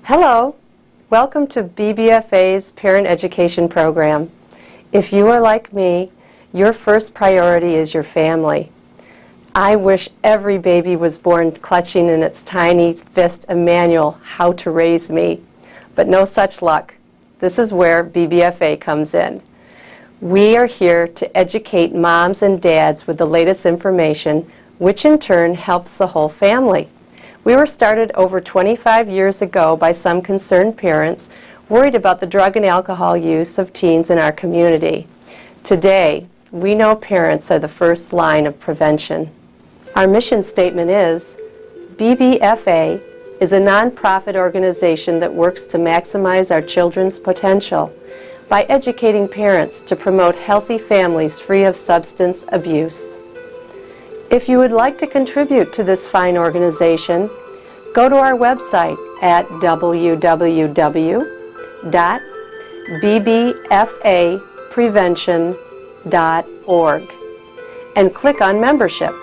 Hello, welcome to BBFA's Parent Education Program. If you are like me, your first priority is your family. I wish every baby was born clutching in its tiny fist a manual, How to Raise Me, but no such luck. This is where BBFA comes in. We are here to educate moms and dads with the latest information, which in turn helps the whole family. We were started over 25 years ago by some concerned parents worried about the drug and alcohol use of teens in our community. Today, we know parents are the first line of prevention. Our mission statement is, BBFA is a nonprofit organization that works to maximize our children's potential by educating parents to promote healthy families free of substance abuse. If you would like to contribute to this fine organization, go to our website at www.bbfaprevention.org and click on membership.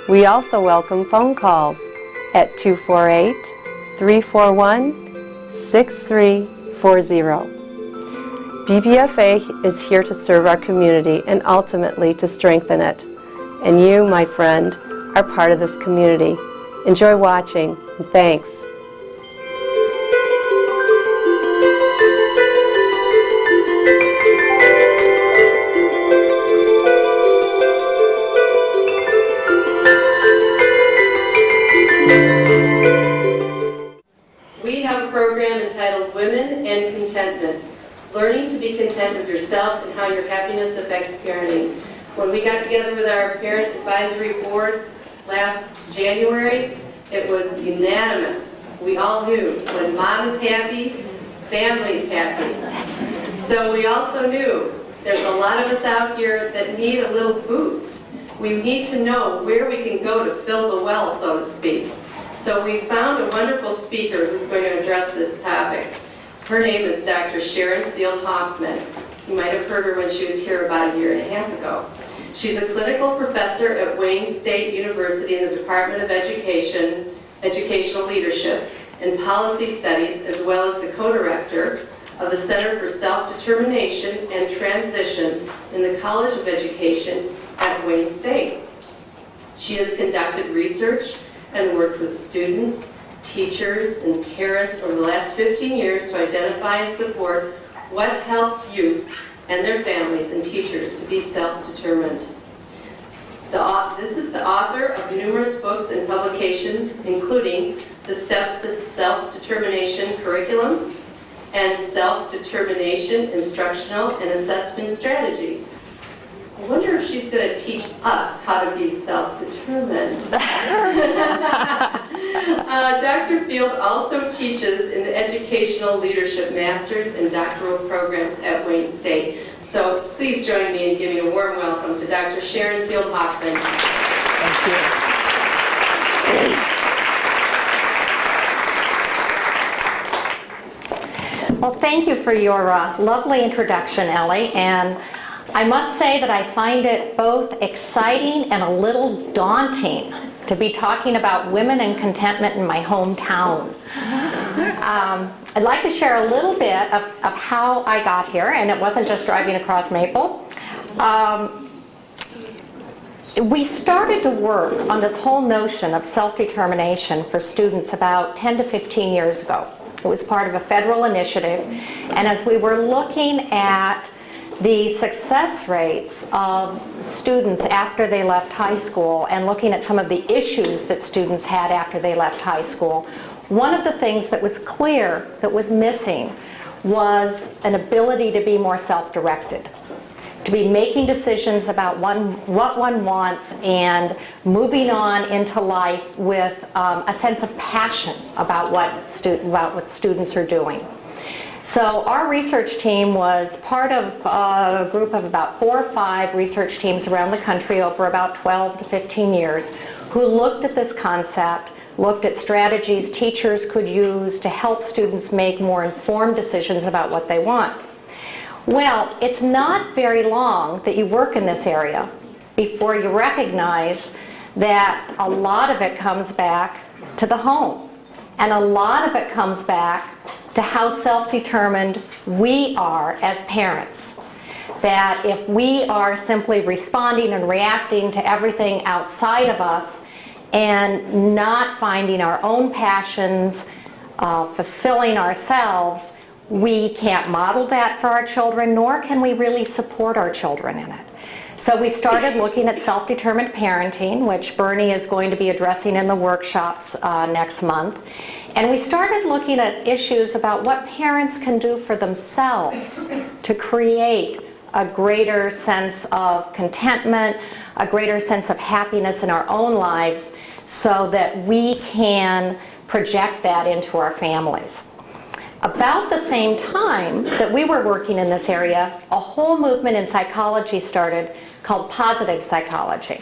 We also welcome phone calls at 248-341-6340. BBFA is here to serve our community and ultimately to strengthen it. And you, my friend, are part of this community. Enjoy watching, and thanks. We have a program entitled Women and Contentment, Learning to be Content with Yourself and How Your Happiness Affects Parenting. When we got together with our Parent Advisory Board last January, it was unanimous. We all knew when mom is happy, family's happy. So we also knew there's a lot of us out here that need a little boost. We need to know where we can go to fill the well, so to speak. So we found a wonderful speaker who's going to address this topic. Her name is Dr. Sharon Field Hoffman. You might have heard her when she was here about a year and a half ago. She's a clinical professor at Wayne State University in the Department of Education, Educational Leadership, and Policy Studies, as well as the co-director of the Center for Self-Determination and Transition in the College of Education at Wayne State. She has conducted research and worked with students, teachers, and parents over the last 15 years to identify and support what helps youth and their families and teachers to be self-determined. This is the author of numerous books and publications, including The Steps to Self-Determination Curriculum and Self-Determination Instructional and Assessment Strategies. I wonder if she's going to teach us how to be self-determined. Dr. Field also teaches in the Educational Leadership Masters and Doctoral programs at Wayne State. So please join me in giving a warm welcome to Dr. Sharon Field Hoffman. Thank you. Well, thank you for your lovely introduction, Ellie. And I must say that I find it both exciting and a little daunting to be talking about women and contentment in my hometown. I'd like to share a little bit of how I got here, and it wasn't just driving across Maple. We started to work on this whole notion of self-determination for students about 10 to 15 years ago. It was part of a federal initiative, and as we were looking at the success rates of students after they left high school and looking at some of the issues that students had after they left high school, one of the things that was clear that was missing was an ability to be more self-directed, to be making decisions about what one wants and moving on into life with a sense of passion about what students are doing. So our research team was part of a group of about 4 or 5 research teams around the country over about 12 to 15 years who looked at this concept, looked at strategies teachers could use to help students make more informed decisions about what they want. Well, it's not very long that you work in this area before you recognize that a lot of it comes back to the home. And a lot of it comes back to how self-determined we are as parents. That if we are simply responding and reacting to everything outside of us and not finding our own passions, fulfilling ourselves, we can't model that for our children, nor can we really support our children in it. So we started looking at self-determined parenting, which Bernie is going to be addressing in the workshops next month. And we started looking at issues about what parents can do for themselves to create a greater sense of contentment, a greater sense of happiness in our own lives, so that we can project that into our families. About the same time that we were working in this area, a whole movement in psychology started called positive psychology.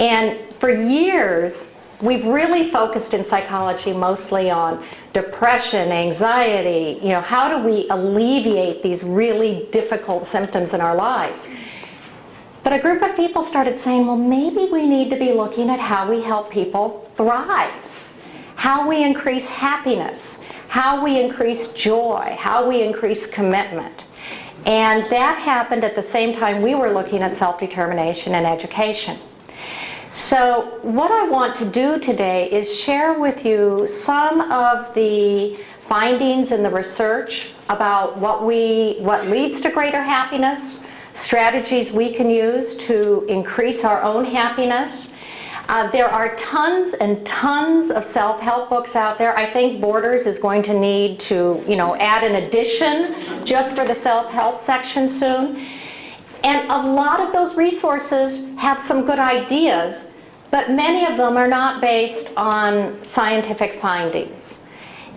And for years, we've really focused in psychology mostly on depression, anxiety, how do we alleviate these really difficult symptoms in our lives? But a group of people started saying, well, maybe we need to be looking at how we help people thrive, how we increase happiness, how we increase joy, how we increase commitment. And that happened at the same time we were looking at self-determination and education. So what I want to do today is share with you some of the findings in the research about what leads to greater happiness, strategies we can use to increase our own happiness. There are tons and tons of self-help books out there. I think Borders is going to need to, add an addition just for the self-help section soon. And a lot of those resources have some good ideas, but many of them are not based on scientific findings.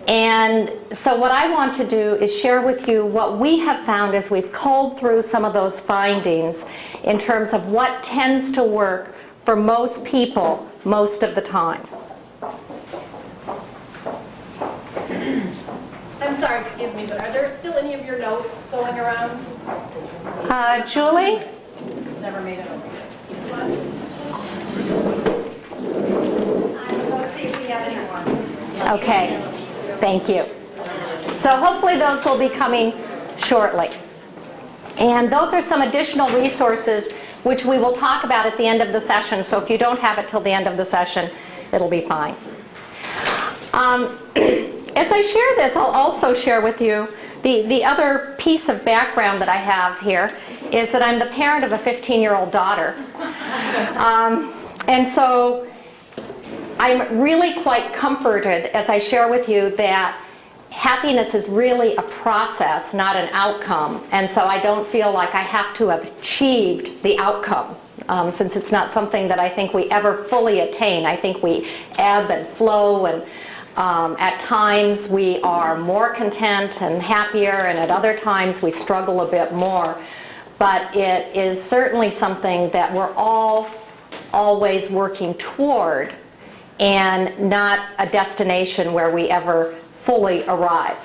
And so what I want to do is share with you what we have found as we've culled through some of those findings in terms of what tends to work for most people most of the time. I'm sorry, excuse me, but are there still any of your notes going around? Julie? Never made it over yet. Let's see if we have anyone. Okay, thank you. So hopefully those will be coming shortly. And those are some additional resources which we will talk about at the end of the session. So if you don't have it till the end of the session, it'll be fine. As I share this, I'll also share with you the other piece of background that I have here is that I'm the parent of a 15-year-old daughter. And so I'm really quite comforted as I share with you that happiness is really a process, not an outcome. And so I don't feel like I have to have achieved the outcome, since it's not something that I think we ever fully attain. I think we ebb and flow, and at times we are more content and happier, and at other times we struggle a bit more. But it is certainly something that we're all always working toward, and not a destination where we ever fully arrive.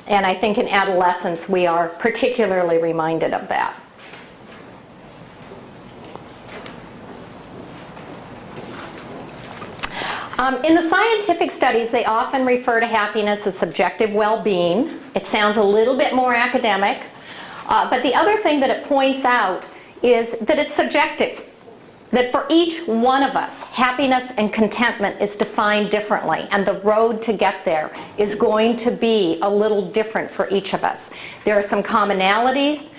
And I think in adolescence we are particularly reminded of that. In the scientific studies, they often refer to happiness as subjective well-being. It sounds a little bit more academic, but the other thing that it points out is that it's subjective. That for each one of us, happiness and contentment is defined differently, and the road to get there is going to be a little different for each of us. There are some commonalities,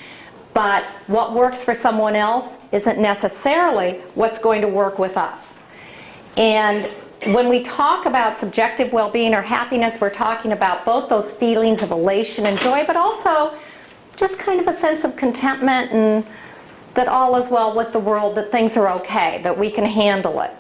but what works for someone else isn't necessarily what's going to work with us. And when we talk about subjective well-being or happiness, we're talking about both those feelings of elation and joy, but also just kind of a sense of contentment and that all is well with the world, that things are okay, that we can handle it.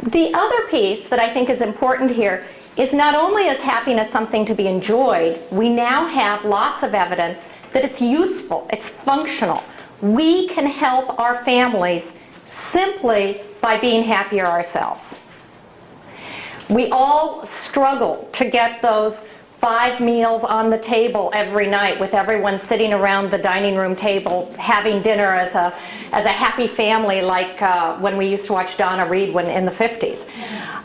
The other piece that I think is important here is not only is happiness something to be enjoyed, we now have lots of evidence that it's useful, it's functional. We can help our families simply by being happier ourselves. We all struggle to get those 5 meals on the table every night with everyone sitting around the dining room table having dinner as a happy family, like when we used to watch Donna Reed in the 50s.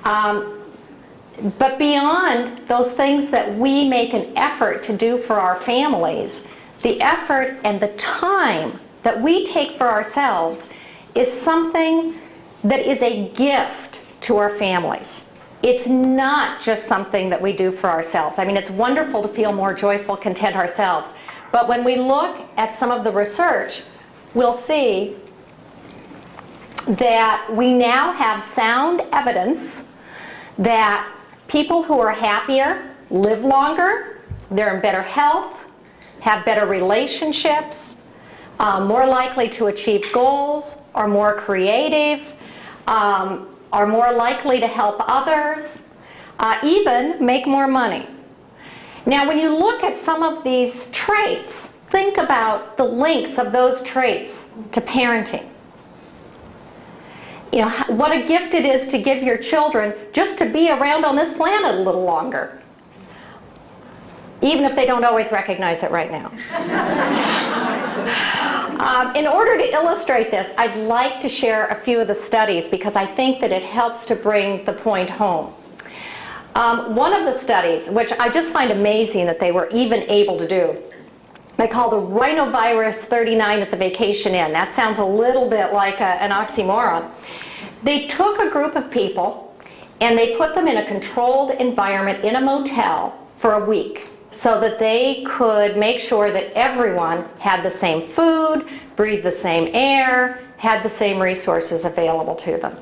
But beyond those things that we make an effort to do for our families, the effort and the time that we take for ourselves is something that is a gift to our families. It's not just something that we do for ourselves. I mean, it's wonderful to feel more joyful, content ourselves. But when we look at some of the research, we'll see that we now have sound evidence that people who are happier live longer, they're in better health, have better relationships, more likely to achieve goals, are more creative, are more likely to help others, even make more money. Now, when you look at some of these traits, think about the links of those traits to parenting. You know, what a gift it is to give your children just to be around on this planet a little longer, even if they don't always recognize it right now. In order to illustrate this, I'd like to share a few of the studies because I think that it helps to bring the point home. One of the studies, which I just find amazing that they were even able to do, they call the rhinovirus 39 at the Vacation Inn. That sounds a little bit like an oxymoron. They took a group of people and they put them in a controlled environment in a motel for a week, so that they could make sure that everyone had the same food, breathed the same air, had the same resources available to them.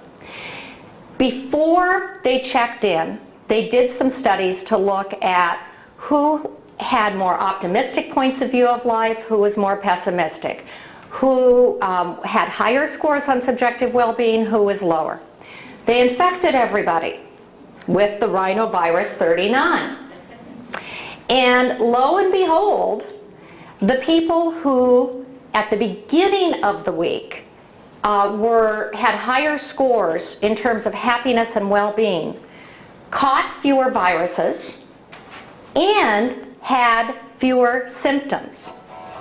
Before they checked in, they did some studies to look at who had more optimistic points of view of life, who was more pessimistic, who had higher scores on subjective well-being, who was lower. They infected everybody with the rhinovirus 39. And lo and behold, the people who at the beginning of the week had higher scores in terms of happiness and well-being caught fewer viruses and had fewer symptoms.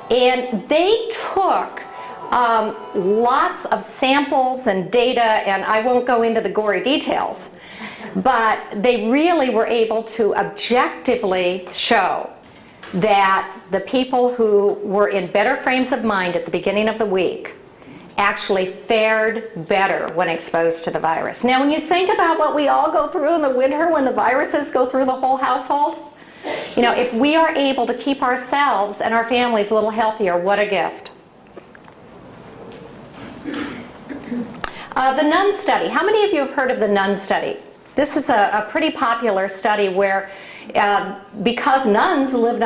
And they took lots of samples and data, and I won't go into the gory details, but they really were able to objectively show that the people who were in better frames of mind at the beginning of the week actually fared better when exposed to the virus. Now, when you think about what we all go through in the winter when the viruses go through the whole household, you know, if we are able to keep ourselves and our families a little healthier, what a gift. The Nun study. How many of you have heard of the Nun study? This is a pretty popular study where because nuns lived